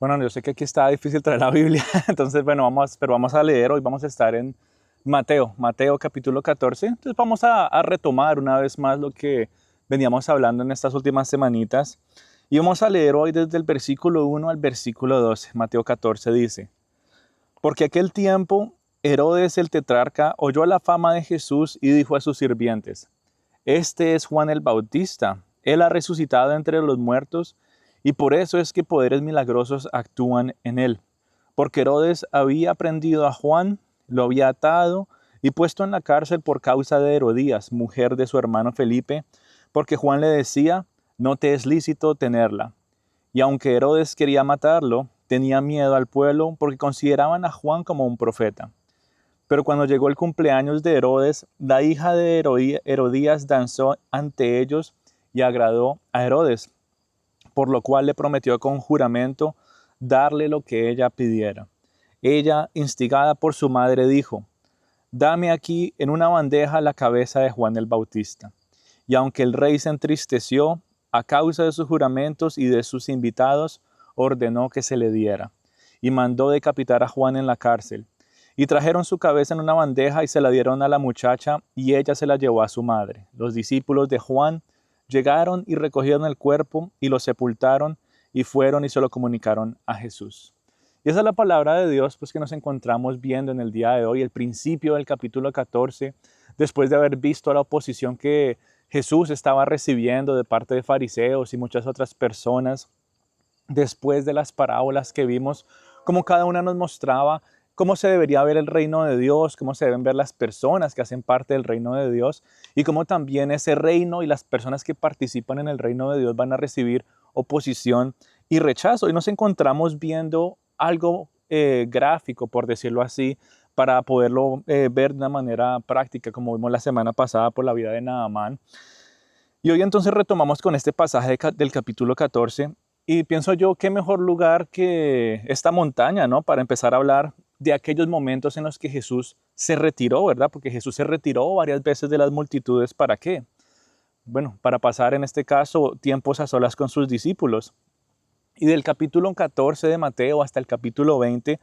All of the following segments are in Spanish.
Bueno, yo sé que aquí está difícil traer la Biblia, entonces, bueno, vamos a leer, hoy vamos a estar en Mateo capítulo 14. Entonces vamos a retomar una vez más lo que veníamos hablando en estas últimas semanitas. Y vamos a leer hoy desde el versículo 1 al versículo 12. Mateo 14 dice: Porque aquel tiempo Herodes el tetrarca oyó la fama de Jesús y dijo a sus sirvientes: Este es Juan el Bautista. Él ha resucitado entre los muertos y por eso es que poderes milagrosos actúan en él. Porque Herodes había prendido a Juan, lo había atado y puesto en la cárcel por causa de Herodías, mujer de su hermano Felipe, porque Juan le decía: no te es lícito tenerla. Y aunque Herodes quería matarlo, tenía miedo al pueblo porque consideraban a Juan como un profeta. Pero cuando llegó el cumpleaños de Herodes, la hija de Herodías danzó ante ellos y agradó a Herodes, por lo cual le prometió con juramento darle lo que ella pidiera. Ella, instigada por su madre, dijo: Dame aquí en una bandeja la cabeza de Juan el Bautista. Y aunque el rey se entristeció a causa de sus juramentos y de sus invitados, ordenó que se le diera, y mandó decapitar a Juan en la cárcel. Y trajeron su cabeza en una bandeja y se la dieron a la muchacha, y ella se la llevó a su madre. Los discípulos de Juan llegaron y recogieron el cuerpo y lo sepultaron, y fueron y se lo comunicaron a Jesús. Y esa es la palabra de Dios pues, que nos encontramos viendo en el día de hoy, el principio del capítulo 14, después de haber visto la oposición que Jesús estaba recibiendo de parte de fariseos y muchas otras personas, después de las parábolas que vimos, como cada una nos mostraba cómo se debería ver el reino de Dios, cómo se deben ver las personas que hacen parte del reino de Dios y cómo también ese reino y las personas que participan en el reino de Dios van a recibir oposición y rechazo. Y nos encontramos viendo algo gráfico, por decirlo así, para poderlo ver de una manera práctica, como vimos la semana pasada por la vida de Naamán. Y hoy entonces retomamos con este pasaje del capítulo 14 y pienso yo, qué mejor lugar que esta montaña, ¿no? Para empezar a hablar de aquellos momentos en los que Jesús se retiró, ¿verdad? Porque Jesús se retiró varias veces de las multitudes. ¿Para qué? Bueno, para pasar en este caso tiempos a solas con sus discípulos. Y del capítulo 14 de Mateo hasta el capítulo 20,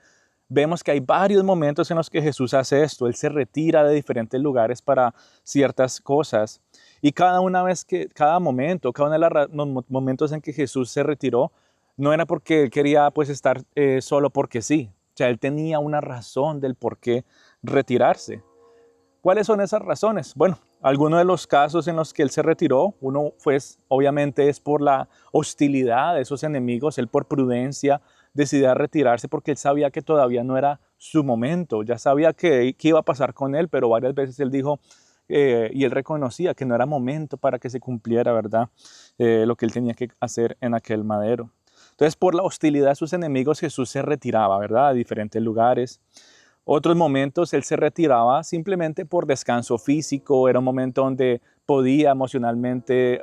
vemos que hay varios momentos en los que Jesús hace esto. Él se retira de diferentes lugares para ciertas cosas. Y cada momento, cada uno de los momentos en que Jesús se retiró, no era porque él quería pues estar solo porque sí. O sea, él tenía una razón del por qué retirarse. ¿Cuáles son esas razones? Bueno, algunos de los casos en los que él se retiró, uno pues obviamente es por la hostilidad de esos enemigos, él por prudencia decidió retirarse porque él sabía que todavía no era su momento, ya sabía qué iba a pasar con él, pero varias veces él dijo y él reconocía que no era momento para que se cumpliera, ¿verdad? Lo que él tenía que hacer en aquel madero. Entonces, por la hostilidad de sus enemigos, Jesús se retiraba, ¿verdad? A diferentes lugares. Otros momentos él se retiraba simplemente por descanso físico, era un momento donde podía emocionalmente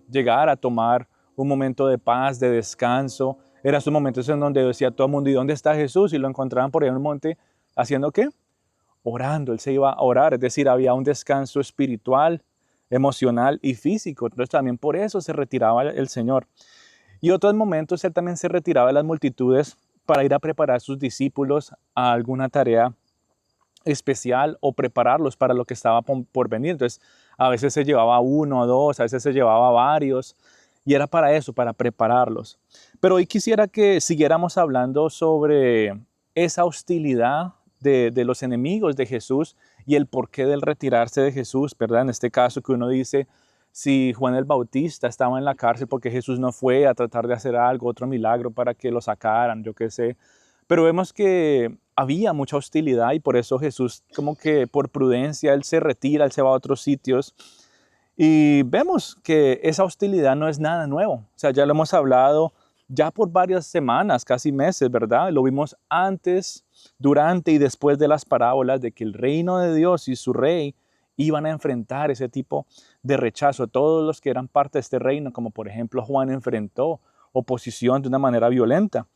llegar a tomar un momento de paz, de descanso. Eran esos momentos en donde decía todo el mundo: ¿y dónde está Jesús? Y lo encontraban por ahí en un monte, ¿haciendo qué? Orando. Él se iba a orar, es decir, había un descanso espiritual, emocional y físico. Entonces también por eso se retiraba el Señor. Y otros momentos él también se retiraba de las multitudes para ir a preparar a sus discípulos a alguna tarea especial o prepararlos para lo que estaba por venir. Entonces, a veces se llevaba uno o dos, a veces se llevaba varios, y era para eso, para prepararlos. Pero hoy quisiera que siguiéramos hablando sobre esa hostilidad de los enemigos de Jesús y el porqué del retirarse de Jesús, ¿verdad? En este caso que uno dice, si Juan el Bautista estaba en la cárcel porque Jesús no fue a tratar de hacer algo, otro milagro para que lo sacaran, yo qué sé. Pero vemos que había mucha hostilidad y por eso Jesús, como que por prudencia, él se retira, él se va a otros sitios. Y vemos que esa hostilidad no es nada nuevo. O sea, ya lo hemos hablado ya por varias semanas, casi meses, ¿verdad? Lo vimos antes, durante y después de las parábolas de que el reino de Dios y su rey iban a enfrentar ese tipo de rechazo. Todos los que eran parte de este reino, como por ejemplo Juan, enfrentó oposición de una manera violenta.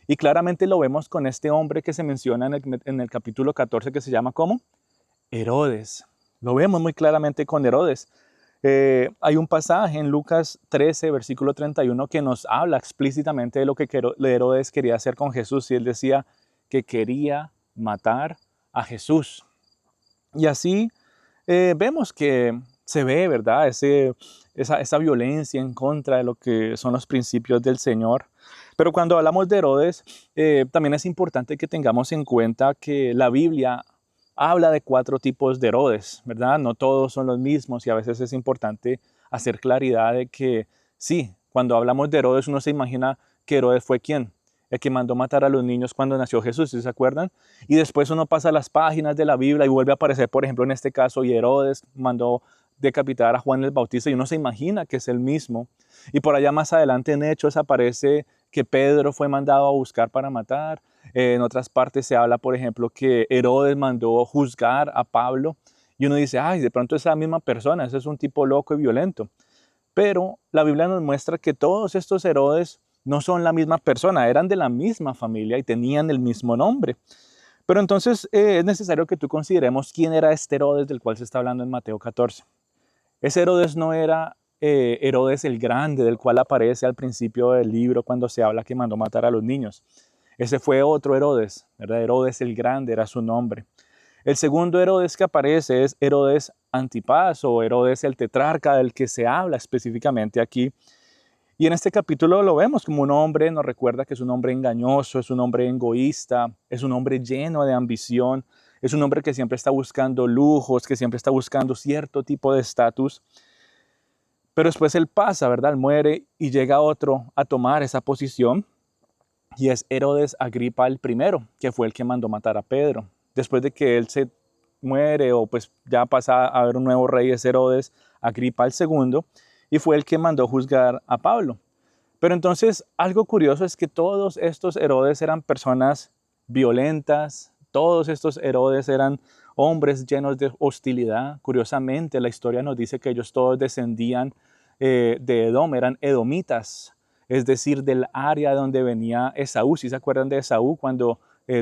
Y claramente lo vemos con este hombre que se menciona en el capítulo 14 que se llama ¿cómo? Herodes. Lo vemos muy claramente con Herodes. Hay un pasaje en Lucas 13, versículo 31, que nos habla explícitamente de lo que Herodes quería hacer con Jesús, y él decía que quería matar a Jesús. Y así vemos que se ve, ¿verdad? Esa violencia en contra de lo que son los principios del Señor. Pero cuando hablamos de Herodes, también es importante que tengamos en cuenta que la Biblia habla de 4 tipos de Herodes, ¿verdad? No todos son los mismos, y a veces es importante hacer claridad de que sí, cuando hablamos de Herodes uno se imagina que Herodes fue ¿quién? El que mandó matar a los niños cuando nació Jesús, ¿sí se acuerdan? Y después uno pasa las páginas de la Biblia y vuelve a aparecer, por ejemplo, en este caso, y Herodes mandó decapitar a Juan el Bautista, y uno se imagina que es el mismo. Y por allá más adelante en Hechos aparece que Pedro fue mandado a buscar para matar. En otras partes se habla, por ejemplo, que Herodes mandó juzgar a Pablo, y uno dice, ay, de pronto es la misma persona, ese es un tipo loco y violento. Pero la Biblia nos muestra que todos estos Herodes no son la misma persona, eran de la misma familia y tenían el mismo nombre. Pero entonces es necesario que tú consideremos quién era este Herodes del cual se está hablando en Mateo 14. Ese Herodes no era Herodes el Grande, del cual aparece al principio del libro cuando se habla que mandó matar a los niños. Ese fue otro Herodes, ¿verdad? Herodes el Grande era su nombre. El segundo Herodes que aparece es Herodes Antipas, o Herodes el tetrarca, del que se habla específicamente aquí. Y en este capítulo lo vemos como un hombre, nos recuerda que es un hombre engañoso, es un hombre egoísta, es un hombre lleno de ambición, es un hombre que siempre está buscando lujos, que siempre está buscando cierto tipo de estatus. Pero después él pasa, ¿verdad? Él muere y llega otro a tomar esa posición, y es Herodes Agripa el primero, que fue el que mandó matar a Pedro. Después de que él se muere, o pues ya pasa a haber un nuevo rey, es Herodes Agripa el segundo, y fue el que mandó juzgar a Pablo. Pero entonces algo curioso es que todos estos Herodes eran personas violentas, todos estos Herodes eran hombres llenos de hostilidad. Curiosamente, la historia nos dice que ellos todos descendían de Edom, eran edomitas, es decir, del área donde venía Esaú. ¿Sí se acuerdan de Esaú cuando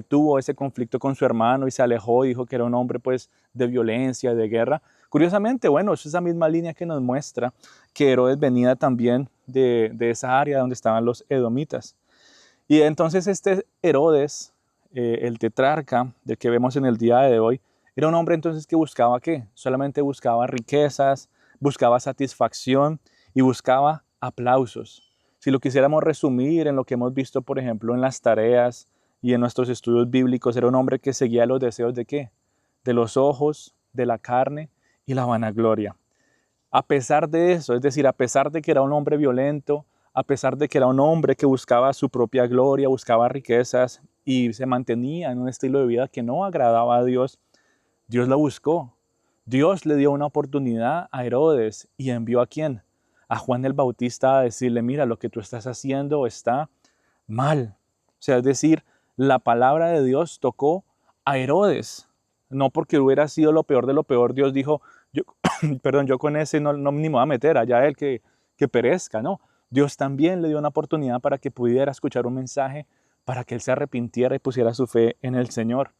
tuvo ese conflicto con su hermano y se alejó y dijo que era un hombre pues de violencia, de guerra? Curiosamente, bueno, es esa misma línea que nos muestra que Herodes venía también de esa área donde estaban los edomitas. Y entonces este Herodes, el tetrarca del que vemos en el día de hoy, era un hombre entonces que buscaba ¿qué? Solamente buscaba riquezas, buscaba satisfacción y buscaba aplausos. Si lo quisiéramos resumir en lo que hemos visto, por ejemplo, en las tareas y en nuestros estudios bíblicos, era un hombre que seguía los deseos de ¿qué? De los ojos, de la carne y la vanagloria. A pesar de eso, es decir, a pesar de que era un hombre violento, a pesar de que era un hombre que buscaba su propia gloria, buscaba riquezas y se mantenía en un estilo de vida que no agradaba a Dios, Dios lo buscó. Dios le dio una oportunidad a Herodes y envió ¿a quién? A Juan el Bautista a decirle, mira, lo que tú estás haciendo está mal. O sea, es decir, la palabra de Dios tocó a Herodes. No porque hubiera sido lo peor de lo peor, Dios dijo, yo, perdón, yo con ese no ni me voy a meter, allá él que perezca, no. Dios también le dio una oportunidad para que pudiera escuchar un mensaje, para que él se arrepintiera y pusiera su fe en el Señor.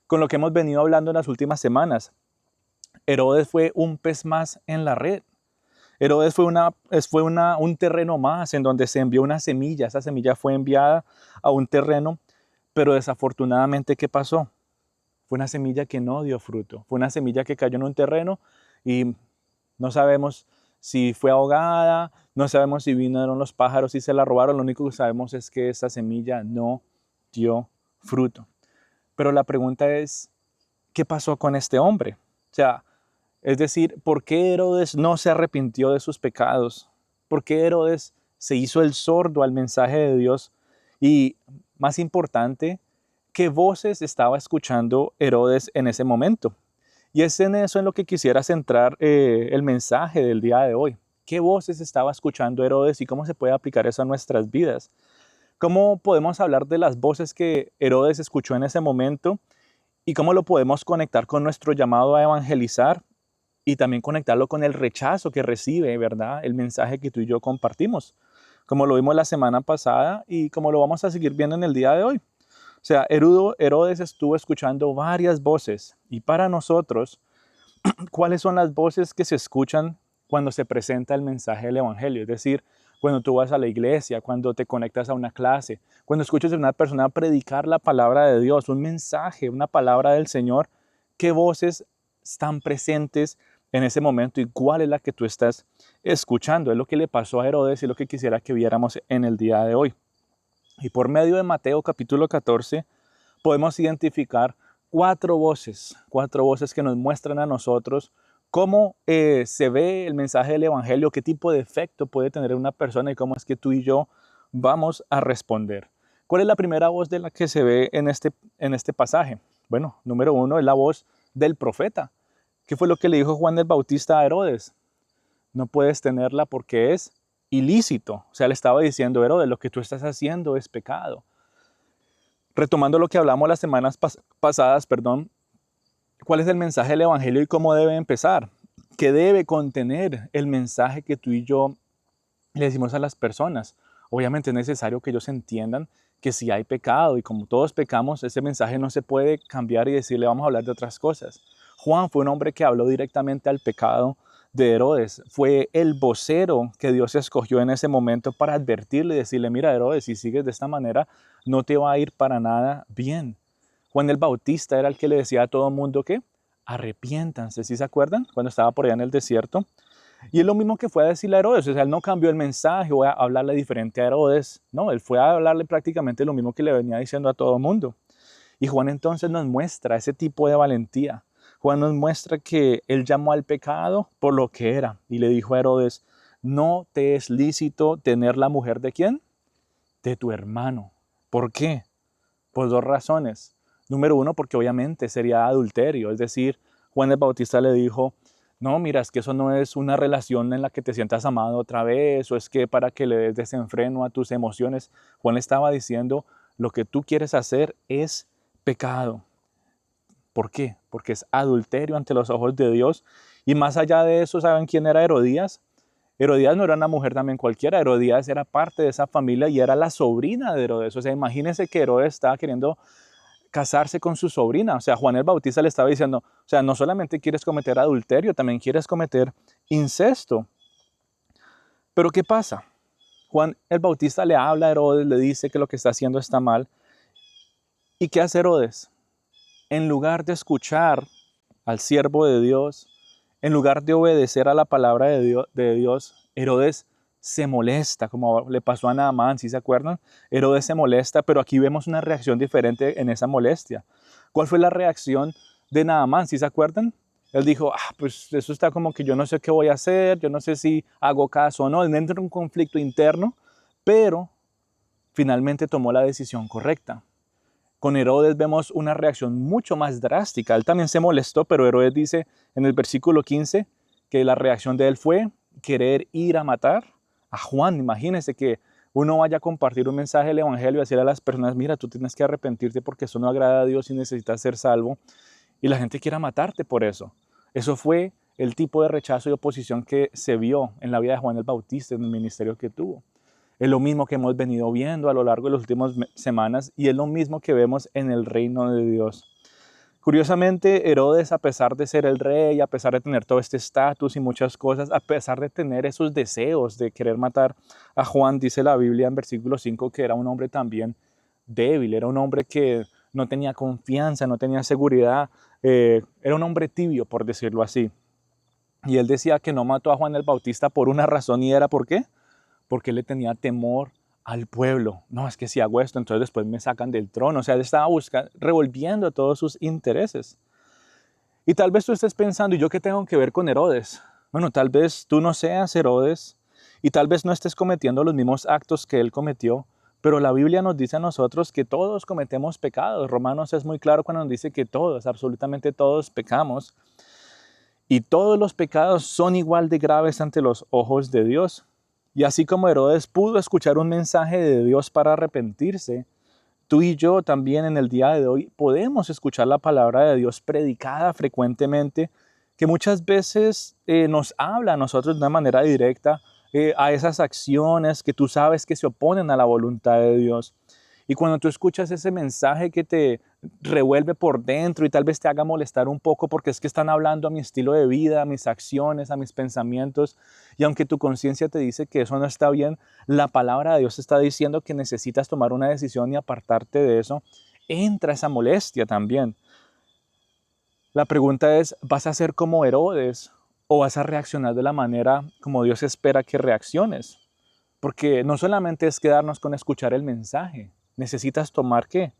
Con lo que hemos venido hablando en las últimas semanas, Herodes fue un pez más en la red. Herodes fue un terreno más en donde se envió una semilla. Esa semilla fue enviada a un terreno, pero desafortunadamente, ¿qué pasó? Fue una semilla que no dio fruto. Fue una semilla que cayó en un terreno y no sabemos si fue ahogada, no sabemos si vinieron los pájaros y se la robaron. Lo único que sabemos es que esa semilla no dio fruto. Pero la pregunta es, ¿qué pasó con este hombre? O sea, es decir, ¿por qué Herodes no se arrepintió de sus pecados? ¿Por qué Herodes se hizo el sordo al mensaje de Dios? Y más importante, ¿qué voces estaba escuchando Herodes en ese momento? Y es en eso en lo que quisiera centrar el mensaje del día de hoy. ¿Qué voces estaba escuchando Herodes y cómo se puede aplicar eso a nuestras vidas? ¿Cómo podemos hablar de las voces que Herodes escuchó en ese momento y cómo lo podemos conectar con nuestro llamado a evangelizar y también conectarlo con el rechazo que recibe, ¿verdad? El mensaje que tú y yo compartimos, como lo vimos la semana pasada y como lo vamos a seguir viendo en el día de hoy. O sea, Herodes estuvo escuchando varias voces, y para nosotros, ¿cuáles son las voces que se escuchan cuando se presenta el mensaje del Evangelio, es decir, cuando tú vas a la iglesia, cuando te conectas a una clase, cuando escuchas a una persona predicar la palabra de Dios, un mensaje, una palabra del Señor, ¿qué voces están presentes en ese momento y cuál es la que tú estás escuchando? Es lo que le pasó a Herodes y lo que quisiera que viéramos en el día de hoy. Y por medio de Mateo capítulo 14 podemos identificar cuatro voces que nos muestran a nosotros cómo se ve el mensaje del Evangelio, qué tipo de efecto puede tener una persona y cómo es que tú y yo vamos a responder. ¿Cuál es la primera voz de la que se ve en este pasaje? Bueno, número uno es la voz del profeta. ¿Qué fue lo que le dijo Juan el Bautista a Herodes? No puedes tenerla porque es ilícito. O sea, le estaba diciendo, Herodes, lo que tú estás haciendo es pecado. Retomando lo que hablamos las semanas pasadas, ¿cuál es el mensaje del Evangelio y cómo debe empezar? ¿Qué debe contener el mensaje que tú y yo le decimos a las personas? Obviamente es necesario que ellos entiendan que si hay pecado y como todos pecamos, ese mensaje no se puede cambiar y decirle vamos a hablar de otras cosas. Juan fue un hombre que habló directamente al pecado de Herodes. Fue el vocero que Dios escogió en ese momento para advertirle y decirle, mira Herodes, si sigues de esta manera, no te va a ir para nada bien. Juan el Bautista era el que le decía a todo el mundo que arrepiéntanse, ¿sí se acuerdan? Cuando estaba por allá en el desierto. Y es lo mismo que fue a decirle a Herodes, o sea, él no cambió el mensaje o a hablarle diferente a Herodes, no, él fue a hablarle prácticamente lo mismo que le venía diciendo a todo el mundo. Y Juan entonces nos muestra ese tipo de valentía. Juan nos muestra que él llamó al pecado por lo que era y le dijo a Herodes, no te es lícito tener la mujer ¿de quién? De tu hermano. ¿Por qué? Por dos razones. Número uno, porque obviamente sería adulterio, es decir, Juan el Bautista le dijo, no, mira, es que eso no es una relación en la que te sientas amado otra vez, o es que para que le des desenfreno a tus emociones. Juan estaba diciendo, lo que tú quieres hacer es pecado. ¿Por qué? Porque es adulterio ante los ojos de Dios. Y más allá de eso, ¿saben quién era Herodías? Herodías no era una mujer también cualquiera, Herodías era parte de esa familia y era la sobrina de Herodes. O sea, imagínense que Herodes estaba queriendo casarse con su sobrina. O sea, Juan el Bautista le estaba diciendo, o sea, no solamente quieres cometer adulterio, también quieres cometer incesto. Pero ¿qué pasa? Juan el Bautista le habla a Herodes, le dice que lo que está haciendo está mal. ¿Y qué hace Herodes? En lugar de escuchar al siervo de Dios, en lugar de obedecer a la palabra de Dios, Herodes se molesta, como le pasó a Naamán, ¿sí se acuerdan? Herodes se molesta, pero aquí vemos una reacción diferente en esa molestia. ¿Cuál fue la reacción de Naamán, ¿sí se acuerdan? Él dijo, pues eso está como que yo no sé qué voy a hacer, yo no sé si hago caso o no. Él entra en un conflicto interno, pero finalmente tomó la decisión correcta. Con Herodes vemos una reacción mucho más drástica. Él también se molestó, pero Herodes dice en el versículo 15 que la reacción de él fue querer ir a matar a Juan. Imagínense que uno vaya a compartir un mensaje del Evangelio y decirle a las personas, mira, tú tienes que arrepentirte porque eso no agrada a Dios y necesitas ser salvo. Y la gente quiera matarte por eso. Eso fue el tipo de rechazo y oposición que se vio en la vida de Juan el Bautista, en el ministerio que tuvo. Es lo mismo que hemos venido viendo a lo largo de las últimas semanas y es lo mismo que vemos en el reino de Dios. Curiosamente, Herodes, a pesar de ser el rey, a pesar de tener todo este estatus y muchas cosas, a pesar de tener esos deseos de querer matar a Juan, dice la Biblia en versículo 5 que era un hombre también débil, era un hombre que no tenía confianza, no tenía seguridad, era un hombre tibio, por decirlo así. Y él decía que no mató a Juan el Bautista por una razón y era ¿por qué? Porque él le tenía temor al pueblo. No, es que si hago esto, entonces después me sacan del trono. O sea, él estaba revolviendo todos sus intereses. Y tal vez tú estés pensando, ¿y yo qué tengo que ver con Herodes? Bueno, tal vez tú no seas Herodes y tal vez no estés cometiendo los mismos actos que él cometió, pero la Biblia nos dice a nosotros que todos cometemos pecados. Romanos es muy claro cuando nos dice que todos, absolutamente todos pecamos. Y todos los pecados son igual de graves ante los ojos de Dios. Y así como Herodes pudo escuchar un mensaje de Dios para arrepentirse, tú y yo también en el día de hoy podemos escuchar la palabra de Dios predicada frecuentemente, que muchas veces nos habla a nosotros de una manera directa a esas acciones que tú sabes que se oponen a la voluntad de Dios. Y cuando tú escuchas ese mensaje que te revuelve por dentro y tal vez te haga molestar un poco porque es que están hablando a mi estilo de vida, a mis acciones, a mis pensamientos, y aunque tu conciencia te dice que eso no está bien, la palabra de Dios está diciendo que necesitas tomar una decisión y apartarte de eso, entra esa molestia también. La pregunta es, ¿vas a ser como Herodes o vas a reaccionar de la manera como Dios espera que reacciones? Porque no solamente es quedarnos con escuchar el mensaje, necesitas tomar ¿qué?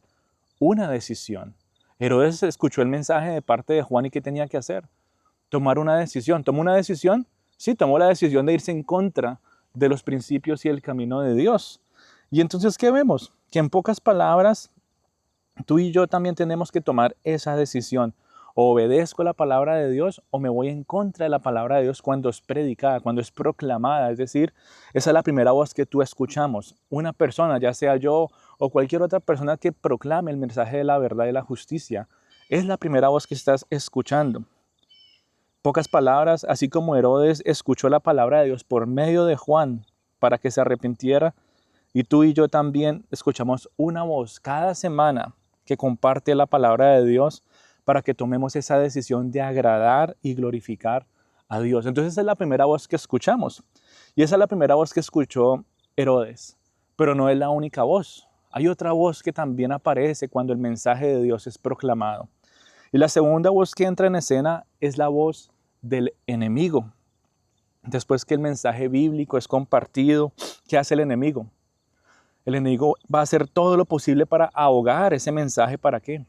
Una decisión. Herodes escuchó el mensaje de parte de Juan y ¿qué tenía que hacer? Tomar una decisión. ¿Tomó una decisión? Sí, tomó la decisión de irse en contra de los principios y el camino de Dios. Y entonces, ¿qué vemos? Que en pocas palabras, tú y yo también tenemos que tomar esa decisión. O obedezco la palabra de Dios o me voy en contra de la palabra de Dios cuando es predicada, cuando es proclamada. Es decir, esa es la primera voz que tú escuchamos. Una persona, ya sea yo o cualquier otra persona que proclame el mensaje de la verdad y la justicia, es la primera voz que estás escuchando. Pocas palabras, así como Herodes escuchó la palabra de Dios por medio de Juan para que se arrepintiera, y tú y yo también escuchamos una voz cada semana que comparte la palabra de Dios para que tomemos esa decisión de agradar y glorificar a Dios. Entonces esa es la primera voz que escuchamos. Y esa es la primera voz que escuchó Herodes. Pero no es la única voz. Hay otra voz que también aparece cuando el mensaje de Dios es proclamado. Y la segunda voz que entra en escena es la voz del enemigo. Después que el mensaje bíblico es compartido, ¿qué hace el enemigo? El enemigo va a hacer todo lo posible para ahogar ese mensaje. ¿Para qué?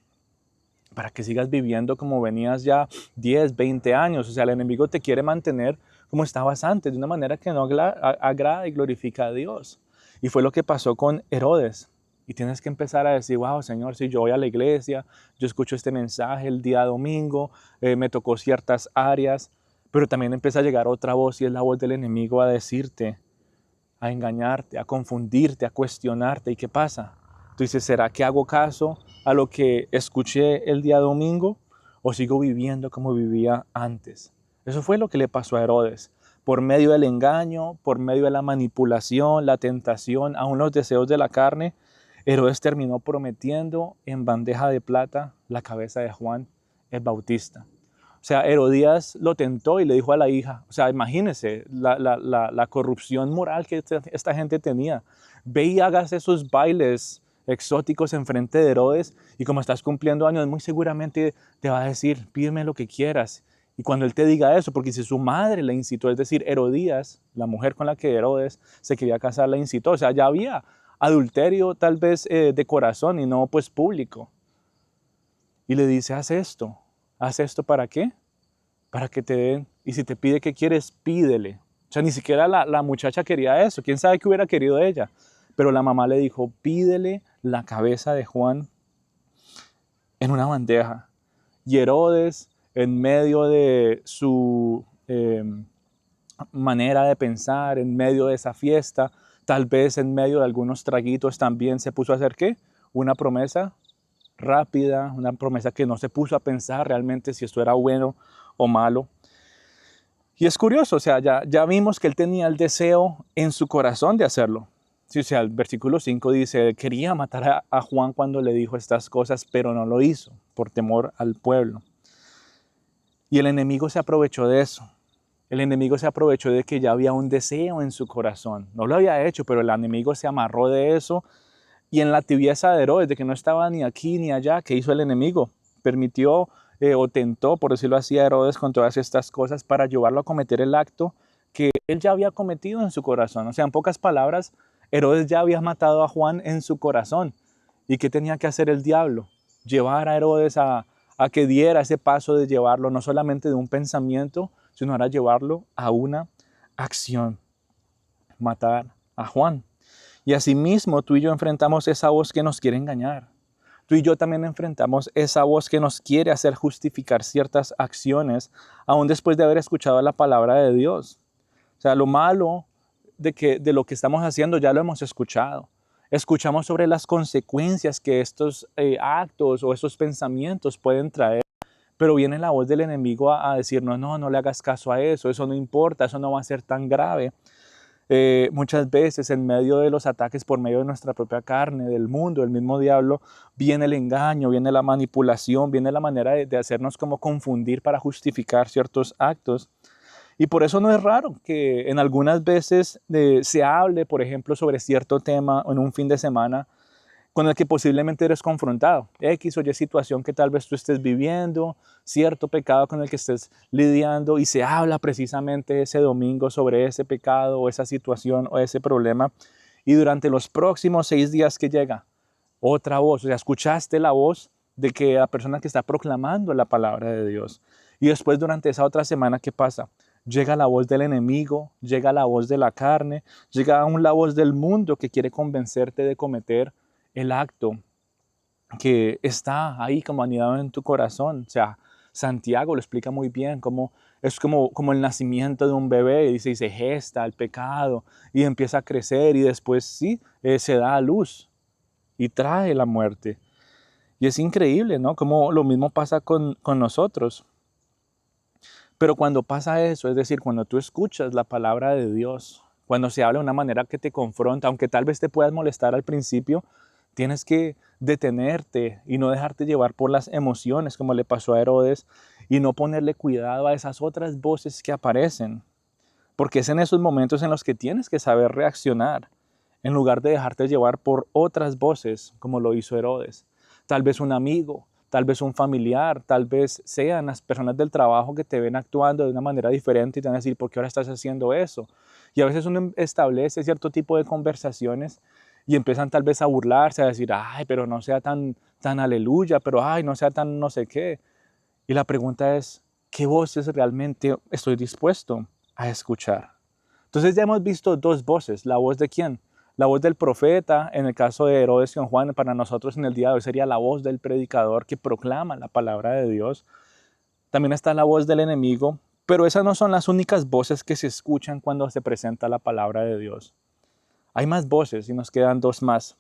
Para que sigas viviendo como venías ya 10, 20 años. O sea, el enemigo te quiere mantener como estabas antes, de una manera que no agrada y glorifica a Dios. Y fue lo que pasó con Herodes. Y tienes que empezar a decir, wow, Señor, si yo voy a la iglesia, yo escucho este mensaje el día domingo, me tocó ciertas áreas, pero también empieza a llegar otra voz y es la voz del enemigo a decirte, a engañarte, a confundirte, a cuestionarte. ¿Y qué pasa? Tú dices, ¿será que hago caso a lo que escuché el día domingo o sigo viviendo como vivía antes? Eso fue lo que le pasó a Herodes. Por medio del engaño, por medio de la manipulación, la tentación, aún los deseos de la carne, Herodes terminó prometiendo en bandeja de plata la cabeza de Juan el Bautista. O sea, Herodías lo tentó y le dijo a la hija, o sea, imagínense la corrupción moral que esta gente tenía. Ve y hagas esos bailes exóticos enfrente de Herodes y como estás cumpliendo años, muy seguramente te va a decir, pídeme lo que quieras. Y cuando él te diga eso, porque si su madre le incitó, es decir, Herodías, la mujer con la que Herodes se quería casar, la incitó. O sea, ya había adulterio tal vez de corazón y no pues público. Y le dice, ¿haz esto para qué? Para que te den. Y si te pide qué quieres, pídele. O sea, ni siquiera la muchacha quería eso. ¿Quién sabe qué hubiera querido ella? Pero la mamá le dijo, pídele la cabeza de Juan en una bandeja. Y Herodes, en medio de su manera de pensar, en medio de esa fiesta, tal vez en medio de algunos traguitos, también se puso a hacer ¿qué? Una promesa rápida, una promesa que no se puso a pensar realmente si esto era bueno o malo. Y es curioso, o sea, ya vimos que él tenía el deseo en su corazón de hacerlo. Sí, o sea, el versículo 5 dice, quería matar a Juan cuando le dijo estas cosas, pero no lo hizo por temor al pueblo. Y el enemigo se aprovechó de eso. El enemigo se aprovechó de que ya había un deseo en su corazón. No lo había hecho, pero el enemigo se amarró de eso. Y en la tibieza de Herodes, de que no estaba ni aquí ni allá, ¿qué hizo el enemigo? Permitió o tentó, por decirlo así, a Herodes con todas estas cosas para llevarlo a cometer el acto que él ya había cometido en su corazón. O sea, en pocas palabras, Herodes ya había matado a Juan en su corazón. ¿Y qué tenía que hacer el diablo? Llevar a Herodes a que diera ese paso de llevarlo no solamente de un pensamiento, sino ahora llevarlo a una acción, matar a Juan. Y asimismo tú y yo enfrentamos esa voz que nos quiere engañar. Tú y yo también enfrentamos esa voz que nos quiere hacer justificar ciertas acciones, aún después de haber escuchado la palabra de Dios. O sea, lo malo de lo que estamos haciendo ya lo hemos escuchado. Escuchamos sobre las consecuencias que estos actos o estos pensamientos pueden traer. Pero viene la voz del enemigo a decirnos, no le hagas caso a eso, eso no importa, eso no va a ser tan grave. Muchas veces en medio de los ataques por medio de nuestra propia carne, del mundo, del mismo diablo, viene el engaño, viene la manipulación, viene la manera de hacernos como confundir para justificar ciertos actos. Y por eso no es raro que en algunas veces se hable, por ejemplo, sobre cierto tema en un fin de semana con el que posiblemente eres confrontado. X o Y situación que tal vez tú estés viviendo, cierto pecado con el que estés lidiando y se habla precisamente ese domingo sobre ese pecado o esa situación o ese problema. Y durante los próximos 6 días que llega otra voz, o sea, escuchaste la voz de que la persona que está proclamando la palabra de Dios. Y después durante esa otra semana, ¿qué pasa? Llega la voz del enemigo, llega la voz de la carne, llega aún la voz del mundo que quiere convencerte de cometer el acto que está ahí como anidado en tu corazón. O sea, Santiago lo explica muy bien, como es como el nacimiento de un bebé, y se gesta el pecado y empieza a crecer y después sí, se da a luz y trae la muerte. Y es increíble, ¿no? Como lo mismo pasa con nosotros. Pero cuando pasa eso, es decir, cuando tú escuchas la palabra de Dios, cuando se habla de una manera que te confronta, aunque tal vez te puedas molestar al principio, tienes que detenerte y no dejarte llevar por las emociones, como le pasó a Herodes, y no ponerle cuidado a esas otras voces que aparecen. Porque es en esos momentos en los que tienes que saber reaccionar, en lugar de dejarte llevar por otras voces, como lo hizo Herodes. Tal vez un amigo, tal vez un familiar, tal vez sean las personas del trabajo que te ven actuando de una manera diferente y te van a decir, ¿por qué ahora estás haciendo eso? Y a veces uno establece cierto tipo de conversaciones y empiezan tal vez a burlarse, a decir, ay, pero no sea tan aleluya, pero ay, no sea tan no sé qué. Y la pregunta es, ¿qué voces realmente estoy dispuesto a escuchar? Entonces ya hemos visto dos voces. ¿La voz de quién? La voz del profeta, en el caso de Herodes y Juan, para nosotros en el día de hoy sería la voz del predicador que proclama la palabra de Dios. También está la voz del enemigo, pero esas no son las únicas voces que se escuchan cuando se presenta la palabra de Dios. Hay más voces y nos quedan dos más.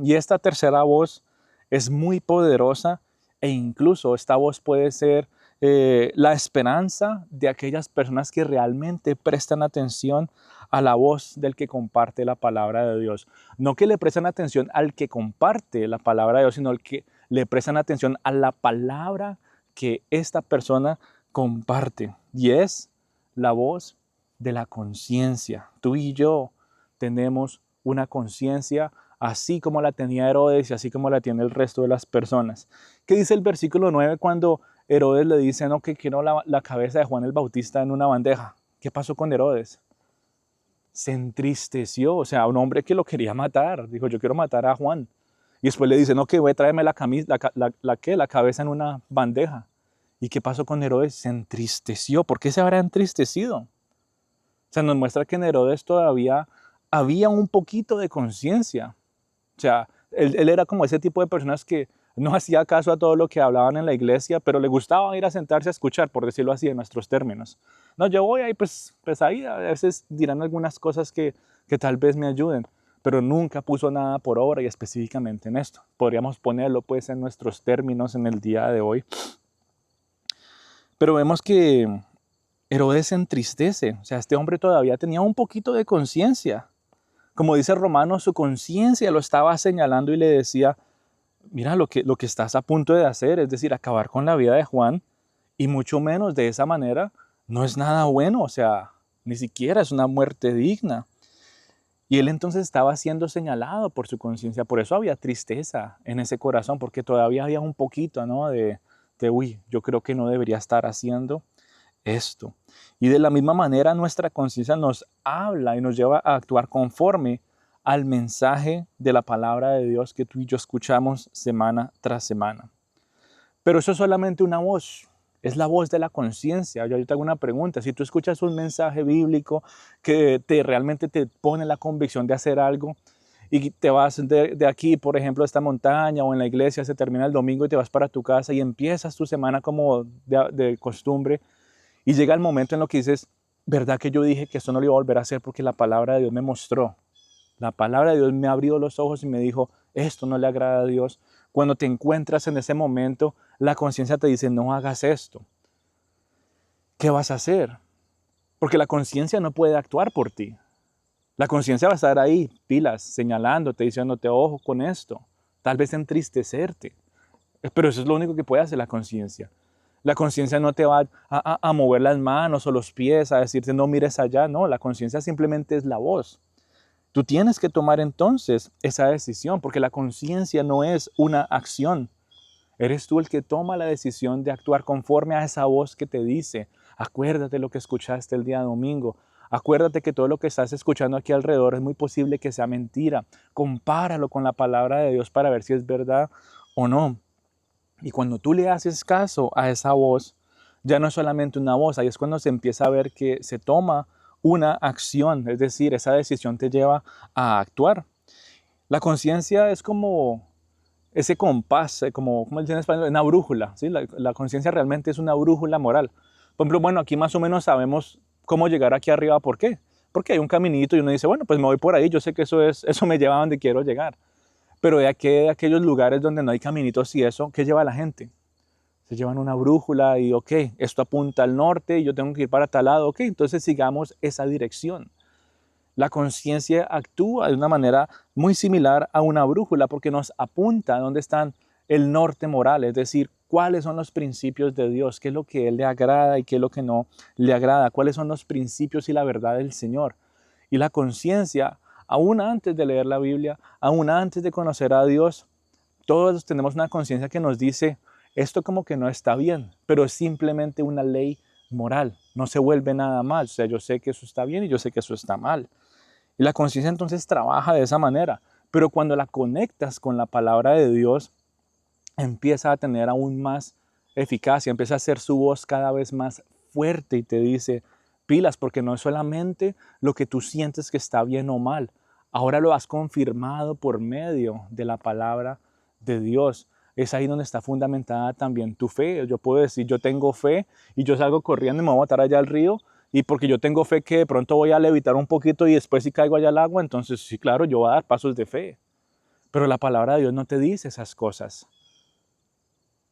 Y esta tercera voz es muy poderosa e incluso esta voz puede ser la esperanza de aquellas personas que realmente prestan atención a la voz del que comparte la palabra de Dios. No que le prestan atención al que comparte la palabra de Dios, sino al que le prestan atención a la palabra que esta persona comparte. Y es la voz de la conciencia. Tú y yo tenemos una conciencia así como la tenía Herodes y así como la tiene el resto de las personas. ¿Qué dice el versículo 9 cuando Herodes le dice no, que quiero la cabeza de Juan el Bautista en una bandeja? ¿Qué pasó con Herodes? Se entristeció, o sea, un hombre que lo quería matar, dijo, yo quiero matar a Juan. Y después le dice, no, que voy a traerme la cabeza en una bandeja. ¿Y qué pasó con Herodes? Se entristeció. ¿Por qué se habrá entristecido? O sea, nos muestra que en Herodes todavía había un poquito de conciencia. O sea, él era como ese tipo de personas que no hacía caso a todo lo que hablaban en la iglesia, pero le gustaba ir a sentarse a escuchar, por decirlo así, en nuestros términos. No, yo voy ahí, pues ahí a veces dirán algunas cosas que tal vez me ayuden, pero nunca puso nada por obra y específicamente en esto. Podríamos ponerlo pues en nuestros términos en el día de hoy. Pero vemos que Herodes se entristece, o sea, este hombre todavía tenía un poquito de conciencia. Como dice Romanos, su conciencia lo estaba señalando y le decía, mira lo que estás a punto de hacer, es decir, acabar con la vida de Juan, y mucho menos de esa manera, no es nada bueno, o sea, ni siquiera es una muerte digna. Y él entonces estaba siendo señalado por su conciencia, por eso había tristeza en ese corazón, porque todavía había un poquito, ¿no? Uy, yo creo que no debería estar haciendo esto. Y de la misma manera nuestra conciencia nos habla y nos lleva a actuar conforme al mensaje de la palabra de Dios que tú y yo escuchamos semana tras semana. Pero eso es solamente una voz, es la voz de la conciencia. Yo te hago una pregunta, si tú escuchas un mensaje bíblico que realmente te pone la convicción de hacer algo y te vas de aquí, por ejemplo, a esta montaña o en la iglesia, se termina el domingo y te vas para tu casa y empiezas tu semana como de costumbre, y llega el momento en lo que dices, ¿verdad que yo dije que esto no lo iba a volver a hacer porque la palabra de Dios me mostró? La palabra de Dios me abrió los ojos y me dijo, esto no le agrada a Dios. Cuando te encuentras en ese momento, la conciencia te dice, no hagas esto. ¿Qué vas a hacer? Porque la conciencia no puede actuar por ti. La conciencia va a estar ahí, pilas, señalándote, diciéndote, ojo con esto, tal vez entristecerte. Pero eso es lo único que puede hacer la conciencia. La conciencia no te va a mover las manos o los pies, a decirte no mires allá. No, la conciencia simplemente es la voz. Tú tienes que tomar entonces esa decisión, porque la conciencia no es una acción. Eres tú el que toma la decisión de actuar conforme a esa voz que te dice, acuérdate lo que escuchaste el día domingo, acuérdate que todo lo que estás escuchando aquí alrededor es muy posible que sea mentira. Compáralo con la palabra de Dios para ver si es verdad o no. Y cuando tú le haces caso a esa voz, ya no es solamente una voz, ahí es cuando se empieza a ver que se toma una acción, es decir, esa decisión te lleva a actuar. La conciencia es como ese compás, como dice en español, una brújula, ¿sí? La conciencia realmente es una brújula moral. Por ejemplo, bueno, aquí más o menos sabemos cómo llegar aquí arriba, ¿por qué? Porque hay un caminito y uno dice, bueno, pues me voy por ahí, yo sé que eso me lleva a donde quiero llegar. Pero de aquellos lugares donde no hay caminitos y eso, ¿qué lleva la gente? Se llevan una brújula y, ok, esto apunta al norte y yo tengo que ir para tal lado, ok, entonces sigamos esa dirección. La conciencia actúa de una manera muy similar a una brújula porque nos apunta a dónde están el norte moral, es decir, cuáles son los principios de Dios, qué es lo que a Él le agrada y qué es lo que no le agrada, cuáles son los principios y la verdad del Señor. Y la conciencia, aún antes de leer la Biblia, aún antes de conocer a Dios, todos tenemos una conciencia que nos dice, esto como que no está bien, pero es simplemente una ley moral, no se vuelve nada mal, o sea, yo sé que eso está bien y yo sé que eso está mal. Y la conciencia entonces trabaja de esa manera, pero cuando la conectas con la palabra de Dios, empieza a tener aún más eficacia, empieza a hacer su voz cada vez más fuerte y te dice, pilas, porque no es solamente lo que tú sientes que está bien o mal, ahora lo has confirmado por medio de la palabra de Dios. Es ahí donde está fundamentada también tu fe. Yo puedo decir, yo tengo fe y yo salgo corriendo y me voy a botar allá al río y porque yo tengo fe que de pronto voy a levitar un poquito y después si caigo allá al agua, entonces sí, claro, yo voy a dar pasos de fe. Pero la palabra de Dios no te dice esas cosas.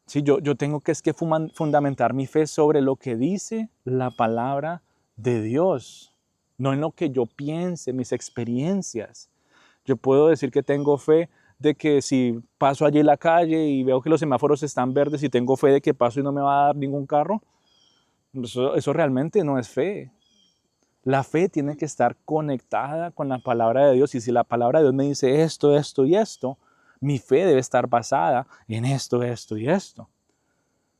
Sí, yo tengo que, fundamentar mi fe sobre lo que dice la palabra de Dios, no en lo que yo piense, mis experiencias. Yo puedo decir que tengo fe de que si paso allí en la calle y veo que los semáforos están verdes y tengo fe de que paso y no me va a dar ningún carro, eso realmente no es fe. La fe tiene que estar conectada con la palabra de Dios y si la palabra de Dios me dice esto, esto y esto, mi fe debe estar basada en esto, esto y esto.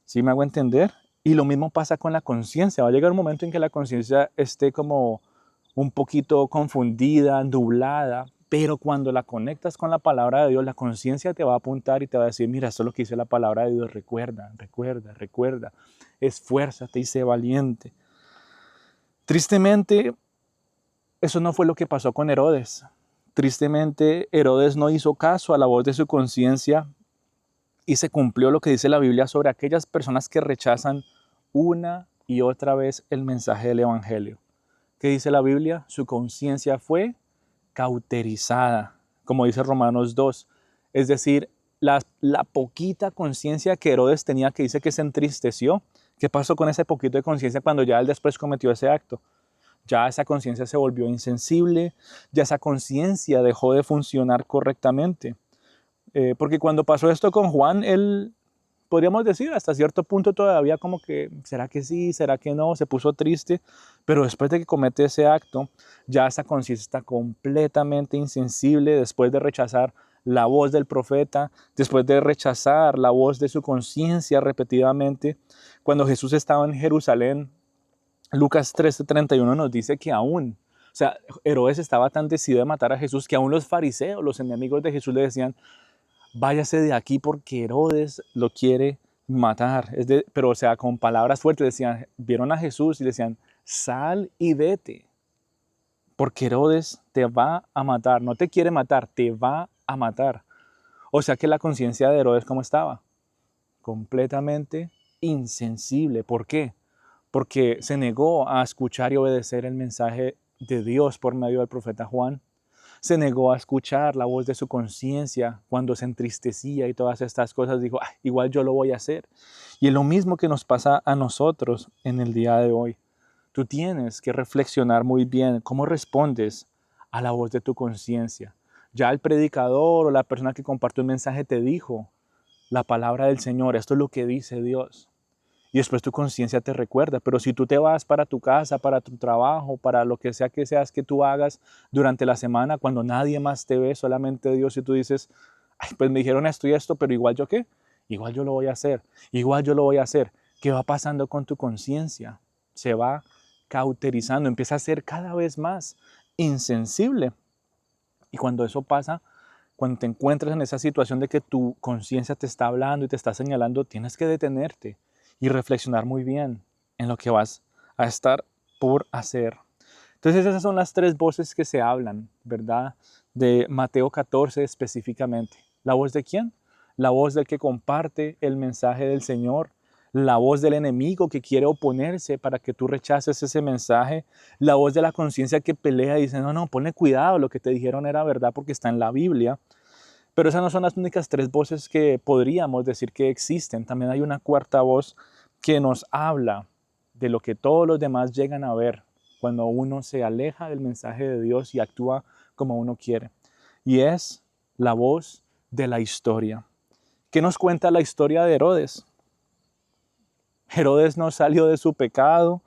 ¿Sí me hago entender? Y lo mismo pasa con la conciencia. Va a llegar un momento en que la conciencia esté como un poquito confundida, nublada, pero cuando la conectas con la palabra de Dios, la conciencia te va a apuntar y te va a decir, mira, esto es lo que dice la palabra de Dios, recuerda, recuerda, recuerda, esfuérzate y sé valiente. Tristemente, eso no fue lo que pasó con Herodes. Tristemente, Herodes no hizo caso a la voz de su conciencia y se cumplió lo que dice la Biblia sobre aquellas personas que rechazan una y otra vez el mensaje del Evangelio. ¿Qué dice la Biblia? Su conciencia fue cauterizada, como dice Romanos 2. Es decir, la poquita conciencia que Herodes tenía, que dice que se entristeció. ¿Qué pasó con ese poquito de conciencia cuando ya él después cometió ese acto? Ya esa conciencia se volvió insensible, ya esa conciencia dejó de funcionar correctamente. Porque cuando pasó esto con Juan, él, podríamos decir, hasta cierto punto todavía como que, ¿será que sí? ¿Será que no? Se puso triste, pero después de que comete ese acto, ya esa conciencia está completamente insensible después de rechazar la voz del profeta, después de rechazar la voz de su conciencia repetidamente. Cuando Jesús estaba en Jerusalén, Lucas 13:31 nos dice que aún, o sea, Herodes estaba tan decidido de matar a Jesús que aún los fariseos, los enemigos de Jesús le decían, váyase de aquí porque Herodes lo quiere matar. Pero, o sea, con palabras fuertes decían, vieron a Jesús y decían, sal y vete, porque Herodes te va a matar. No te quiere matar, te va a matar. O sea que la conciencia de Herodes, ¿cómo estaba? Completamente insensible. ¿Por qué? Porque se negó a escuchar y obedecer el mensaje de Dios por medio del profeta Juan. Se negó a escuchar la voz de su conciencia cuando se entristecía y todas estas cosas. Dijo, igual yo lo voy a hacer. Y es lo mismo que nos pasa a nosotros en el día de hoy. Tú tienes que reflexionar muy bien cómo respondes a la voz de tu conciencia. Ya el predicador o la persona que compartió un mensaje te dijo la palabra del Señor, esto es lo que dice Dios. Y después tu conciencia te recuerda, pero si tú te vas para tu casa, para tu trabajo, para lo que sea que seas que tú hagas durante la semana, cuando nadie más te ve, solamente Dios, y tú dices, ay, pues me dijeron esto y esto, pero igual yo qué, igual yo lo voy a hacer, igual yo lo voy a hacer. ¿Qué va pasando con tu conciencia? Se va cauterizando, empieza a ser cada vez más insensible. Y cuando eso pasa, cuando te encuentras en esa situación de que tu conciencia te está hablando y te está señalando, tienes que detenerte y reflexionar muy bien en lo que vas a estar por hacer. Entonces esas son las tres voces que se hablan, ¿verdad? De Mateo 14 específicamente. ¿La voz de quién? La voz del que comparte el mensaje del Señor, la voz del enemigo que quiere oponerse para que tú rechaces ese mensaje, la voz de la conciencia que pelea y dice, no, no, ponle cuidado, lo que te dijeron era verdad porque está en la Biblia. Pero esas no son las únicas tres voces que podríamos decir que existen. También hay una cuarta voz que nos habla de lo que todos los demás llegan a ver cuando uno se aleja del mensaje de Dios y actúa como uno quiere. Y es la voz de la historia. ¿Qué nos cuenta la historia de Herodes? Herodes no salió de su pecado.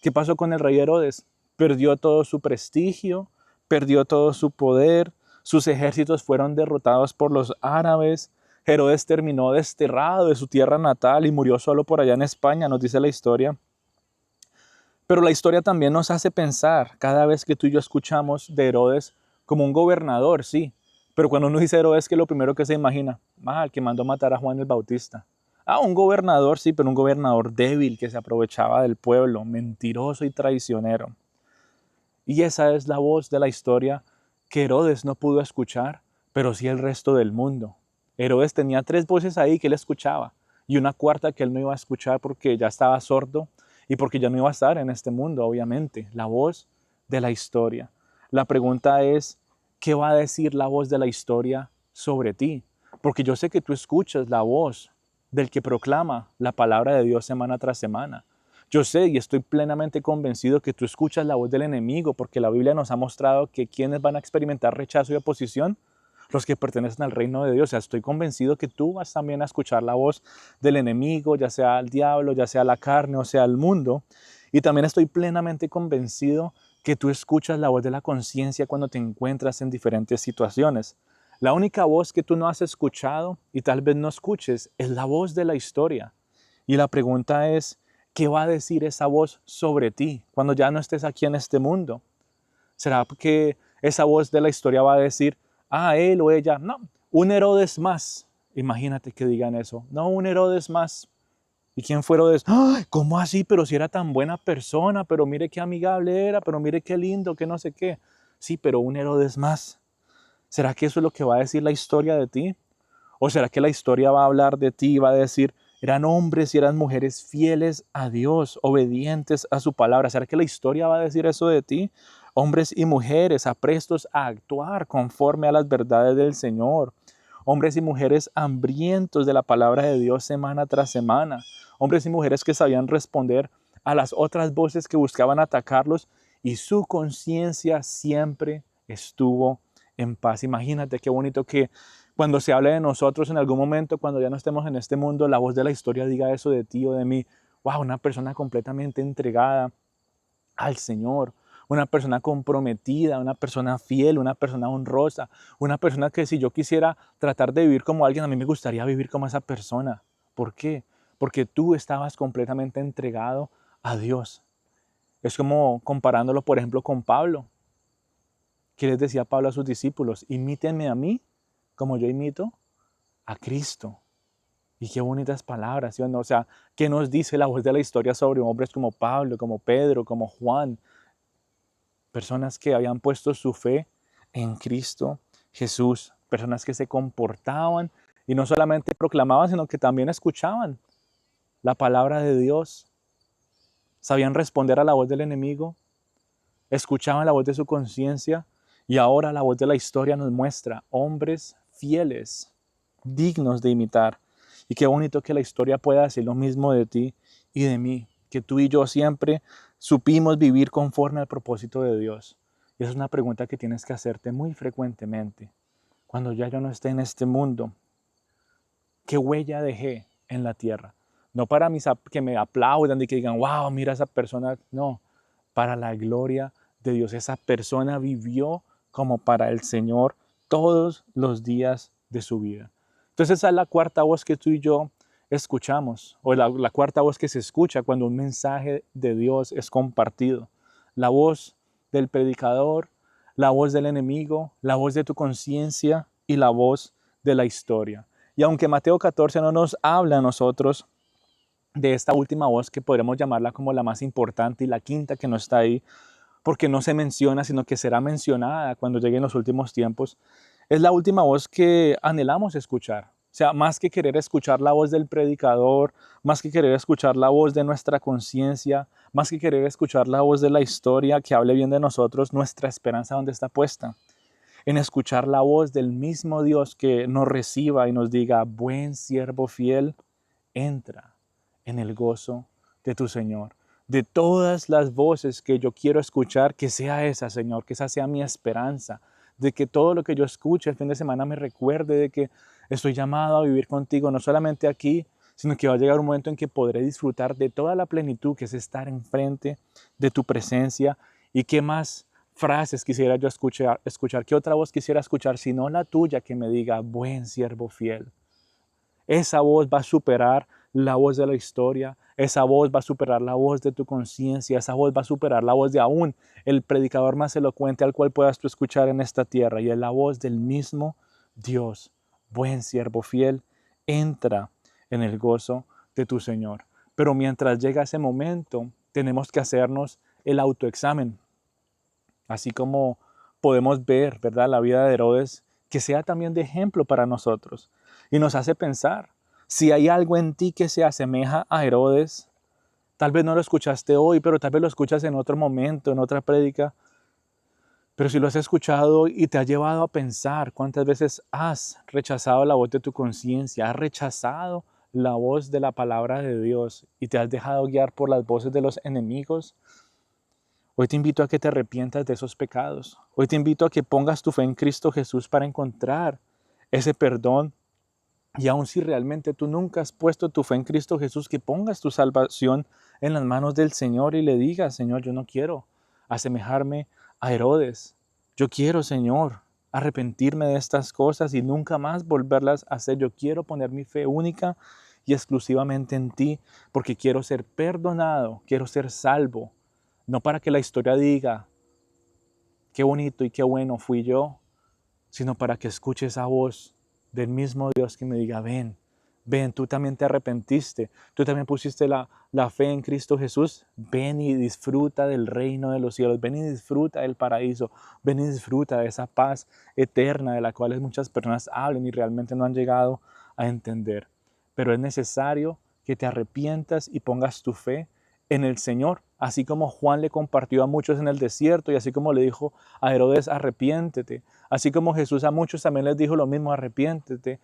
¿Qué pasó con el rey Herodes? Perdió todo su prestigio, perdió todo su poder, sus ejércitos fueron derrotados por los árabes. Herodes terminó desterrado de su tierra natal y murió solo por allá en España, nos dice la historia. Pero la historia también nos hace pensar, cada vez que tú y yo escuchamos de Herodes como un gobernador, sí, pero cuando uno dice Herodes, ¿qué es lo primero que se imagina? El que mandó matar a Juan el Bautista. Un gobernador, sí, pero un gobernador débil que se aprovechaba del pueblo, mentiroso y traicionero. Y esa es la voz de la historia que Herodes no pudo escuchar, pero sí el resto del mundo. Herodes tenía tres voces ahí que él escuchaba y una cuarta que él no iba a escuchar porque ya estaba sordo y porque ya no iba a estar en este mundo, obviamente. La voz de la historia. La pregunta es, ¿qué va a decir la voz de la historia sobre ti? Porque yo sé que tú escuchas la voz del que proclama la palabra de Dios semana tras semana. Yo sé y estoy plenamente convencido que tú escuchas la voz del enemigo, porque la Biblia nos ha mostrado que quienes van a experimentar rechazo y oposición, los que pertenecen al reino de Dios. O sea, estoy convencido que tú vas también a escuchar la voz del enemigo, ya sea el diablo, ya sea la carne o sea el mundo. Y también estoy plenamente convencido que tú escuchas la voz de la conciencia cuando te encuentras en diferentes situaciones. La única voz que tú no has escuchado y tal vez no escuches es la voz de la historia. Y la pregunta es, ¿qué va a decir esa voz sobre ti cuando ya no estés aquí en este mundo? ¿Será que esa voz de la historia va a decir, él o ella, no, un Herodes más? Imagínate que digan eso, no, un Herodes más. ¿Y quién fue Herodes? ¿Cómo así? Pero si era tan buena persona, pero mire qué amigable era, pero mire qué lindo, que no sé qué. Sí, pero un Herodes más. ¿Será que eso es lo que va a decir la historia de ti? ¿O será que la historia va a hablar de ti y va a decir, eran hombres y eran mujeres fieles a Dios, obedientes a su palabra? ¿Será que la historia va a decir eso de ti? Hombres y mujeres aprestos a actuar conforme a las verdades del Señor. Hombres y mujeres hambrientos de la palabra de Dios semana tras semana. Hombres y mujeres que sabían responder a las otras voces que buscaban atacarlos y su conciencia siempre estuvo en paz. Imagínate qué bonito que cuando se hable de nosotros en algún momento, cuando ya no estemos en este mundo, la voz de la historia diga eso de ti o de mí. Wow, una persona completamente entregada al Señor, una persona comprometida, una persona fiel, una persona honrosa, una persona que si yo quisiera tratar de vivir como alguien, a mí me gustaría vivir como esa persona. ¿Por qué? Porque tú estabas completamente entregado a Dios. Es como comparándolo, por ejemplo, con Pablo. ¿Qué les decía Pablo a sus discípulos? Imítenme a mí como yo imito a Cristo. Y qué bonitas palabras, ¿sí o no? O sea, ¿qué nos dice la voz de la historia sobre hombres como Pablo, como Pedro, como Juan? Personas que habían puesto su fe en Cristo Jesús. Personas que se comportaban y no solamente proclamaban, sino que también escuchaban la palabra de Dios. Sabían responder a la voz del enemigo. Escuchaban la voz de su conciencia. Y ahora la voz de la historia nos muestra hombres fieles, dignos de imitar. Y qué bonito que la historia pueda decir lo mismo de ti y de mí, que tú y yo siempre supimos vivir conforme al propósito de Dios. Y esa es una pregunta que tienes que hacerte muy frecuentemente. Cuando ya yo no esté en este mundo, ¿qué huella dejé en la tierra? No para que me aplaudan y que digan, wow, mira esa persona. No, para la gloria de Dios. Esa persona vivió como para el Señor todos los días de su vida. Entonces esa es la cuarta voz que tú y yo escuchamos, o la cuarta voz que se escucha cuando un mensaje de Dios es compartido. La voz del predicador, la voz del enemigo, la voz de tu conciencia y la voz de la historia. Y aunque Mateo 14 no nos habla a nosotros de esta última voz, que podremos llamarla como la más importante y la quinta que no está ahí, porque no se menciona, sino que será mencionada cuando lleguen los últimos tiempos, es la última voz que anhelamos escuchar. O sea, más que querer escuchar la voz del predicador, más que querer escuchar la voz de nuestra conciencia, más que querer escuchar la voz de la historia que hable bien de nosotros, nuestra esperanza, ¿dónde está puesta? En escuchar la voz del mismo Dios que nos reciba y nos diga, buen siervo fiel, entra en el gozo de tu Señor. De todas las voces que yo quiero escuchar, que sea esa, Señor, que esa sea mi esperanza, de que todo lo que yo escuche el fin de semana me recuerde de que estoy llamado a vivir contigo, no solamente aquí, sino que va a llegar un momento en que podré disfrutar de toda la plenitud que es estar enfrente de tu presencia. Y qué más frases quisiera yo escuchar, qué otra voz quisiera escuchar, sino la tuya que me diga, buen siervo fiel. Esa voz va a superar la voz de la historia, esa voz va a superar la voz de tu conciencia, esa voz va a superar la voz de aún el predicador más elocuente al cual puedas tú escuchar en esta tierra, y es la voz del mismo Dios. Buen siervo fiel, entra en el gozo de tu Señor. Pero mientras llega ese momento, tenemos que hacernos el autoexamen. Así como podemos ver, ¿verdad?, la vida de Herodes, que sea también de ejemplo para nosotros. Y nos hace pensar, si hay algo en ti que se asemeja a Herodes, tal vez no lo escuchaste hoy, pero tal vez lo escuchas en otro momento, en otra prédica. Pero si lo has escuchado y te ha llevado a pensar cuántas veces has rechazado la voz de tu conciencia, has rechazado la voz de la palabra de Dios y te has dejado guiar por las voces de los enemigos, hoy te invito a que te arrepientas de esos pecados. Hoy te invito a que pongas tu fe en Cristo Jesús para encontrar ese perdón. Y aun si realmente tú nunca has puesto tu fe en Cristo Jesús, que pongas tu salvación en las manos del Señor y le digas, Señor, yo no quiero asemejarme a Herodes. Yo quiero, Señor, arrepentirme de estas cosas y nunca más volverlas a hacer. Yo quiero poner mi fe única y exclusivamente en ti, porque quiero ser perdonado, quiero ser salvo. No para que la historia diga, qué bonito y qué bueno fui yo, sino para que escuche esa voz del mismo Dios que me diga, ven, ven, tú también te arrepentiste, tú también pusiste la fe en Cristo Jesús, ven y disfruta del reino de los cielos, ven y disfruta del paraíso, ven y disfruta de esa paz eterna de la cual muchas personas hablan y realmente no han llegado a entender. Pero es necesario que te arrepientas y pongas tu fe en el Señor, así como Juan le compartió a muchos en el desierto y así como le dijo a Herodes, arrepiéntete, así como Jesús a muchos también les dijo lo mismo, arrepiéntete.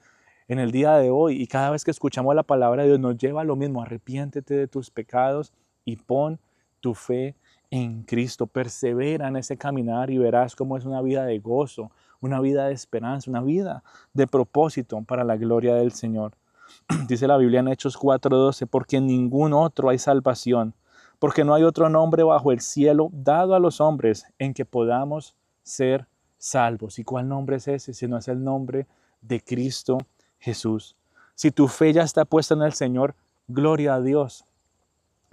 En el día de hoy y cada vez que escuchamos la palabra de Dios nos lleva a lo mismo, arrepiéntete de tus pecados y pon tu fe en Cristo, persevera en ese caminar y verás cómo es una vida de gozo, una vida de esperanza, una vida de propósito para la gloria del Señor. Dice la Biblia en Hechos 4:12, porque en ningún otro hay salvación, porque no hay otro nombre bajo el cielo dado a los hombres en que podamos ser salvos. ¿Y cuál nombre es ese? Si no es el nombre de Cristo Jesús. Si tu fe ya está puesta en el Señor, gloria a Dios.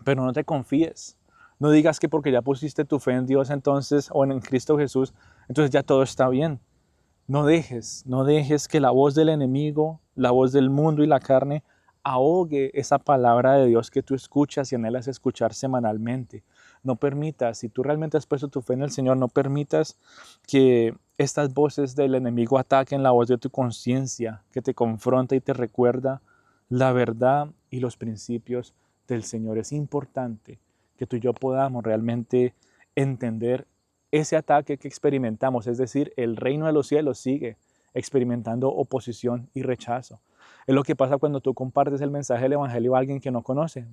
Pero no te confíes. No digas que porque ya pusiste tu fe en Dios entonces o en Cristo Jesús, entonces ya todo está bien. No dejes que la voz del enemigo, la voz del mundo y la carne ahogue esa palabra de Dios que tú escuchas y anhelas escuchar semanalmente. No permitas, si tú realmente has puesto tu fe en el Señor, no permitas que estas voces del enemigo ataquen la voz de tu conciencia, que te confronta y te recuerda la verdad y los principios del Señor. Es importante que tú y yo podamos realmente entender ese ataque que experimentamos, es decir, el reino de los cielos sigue experimentando oposición y rechazo. Es lo que pasa cuando tú compartes el mensaje del evangelio a alguien que no conoce.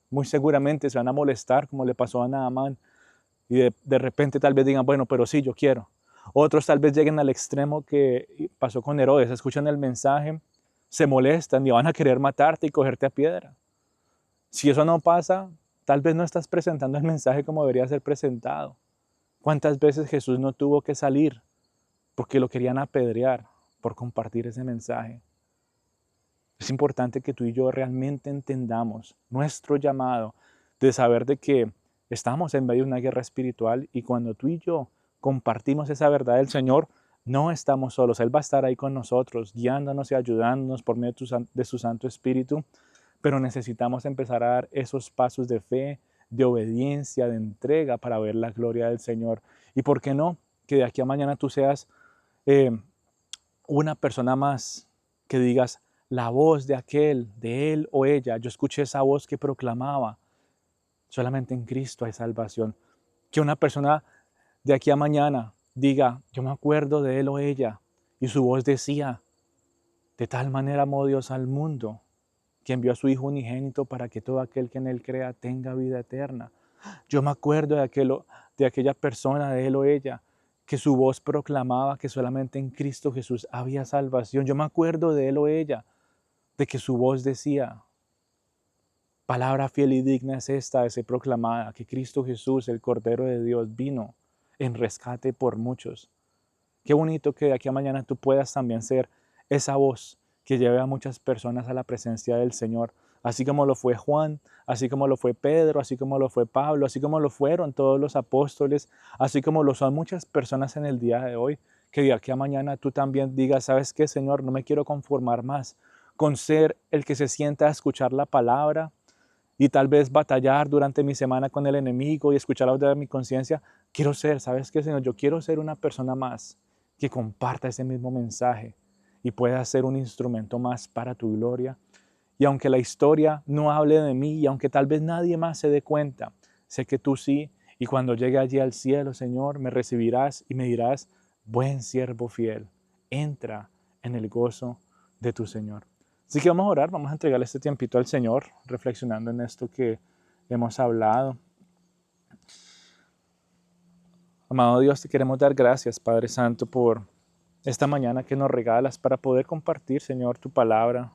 Muy seguramente se van a molestar como le pasó a Naamán. Y de repente tal vez digan, bueno, pero sí, yo quiero. Otros tal vez lleguen al extremo que pasó con Herodes, escuchan el mensaje, se molestan y van a querer matarte y cogerte a piedra. Si eso no pasa, tal vez no estás presentando el mensaje como debería ser presentado. ¿Cuántas veces Jesús no tuvo que salir porque lo querían apedrear por compartir ese mensaje? Es importante que tú y yo realmente entendamos nuestro llamado de saber de que estamos en medio de una guerra espiritual y cuando tú y yo compartimos esa verdad del Señor, no estamos solos. Él va a estar ahí con nosotros, guiándonos y ayudándonos por medio de su Santo Espíritu, pero necesitamos empezar a dar esos pasos de fe, de obediencia, de entrega para ver la gloria del Señor. ¿Y por qué no? Que de aquí a mañana tú seas eh, una persona más que digas, la voz de aquel, de él o ella, yo escuché esa voz que proclamaba, solamente en Cristo hay salvación. Que una persona de aquí a mañana diga, yo me acuerdo de él o ella, y su voz decía, de tal manera amó Dios al mundo, que envió a su Hijo unigénito para que todo aquel que en él crea tenga vida eterna. Yo me acuerdo de aquella persona, de él o ella, que su voz proclamaba que solamente en Cristo Jesús había salvación. Yo me acuerdo de él o ella, de que su voz decía, palabra fiel y digna es esta de ser proclamada, que Cristo Jesús, el Cordero de Dios, vino en rescate por muchos. Qué bonito que de aquí a mañana tú puedas también ser esa voz que lleve a muchas personas a la presencia del Señor, así como lo fue Juan, así como lo fue Pedro, así como lo fue Pablo, así como lo fueron todos los apóstoles, así como lo son muchas personas en el día de hoy, que de aquí a mañana tú también digas, ¿sabes qué, Señor? No me quiero conformar más con ser el que se sienta a escuchar la palabra y tal vez batallar durante mi semana con el enemigo y escuchar la voz de mi conciencia. Quiero ser, ¿sabes qué, Señor? Yo quiero ser una persona más que comparta ese mismo mensaje y pueda ser un instrumento más para tu gloria. Y aunque la historia no hable de mí y aunque tal vez nadie más se dé cuenta, sé que tú sí. Y cuando llegue allí al cielo, Señor, me recibirás y me dirás, buen siervo fiel, entra en el gozo de tu Señor. Así que vamos a orar, vamos a entregarle este tiempito al Señor, reflexionando en esto que hemos hablado. Amado Dios, te queremos dar gracias, Padre Santo, por esta mañana que nos regalas para poder compartir, Señor, tu palabra.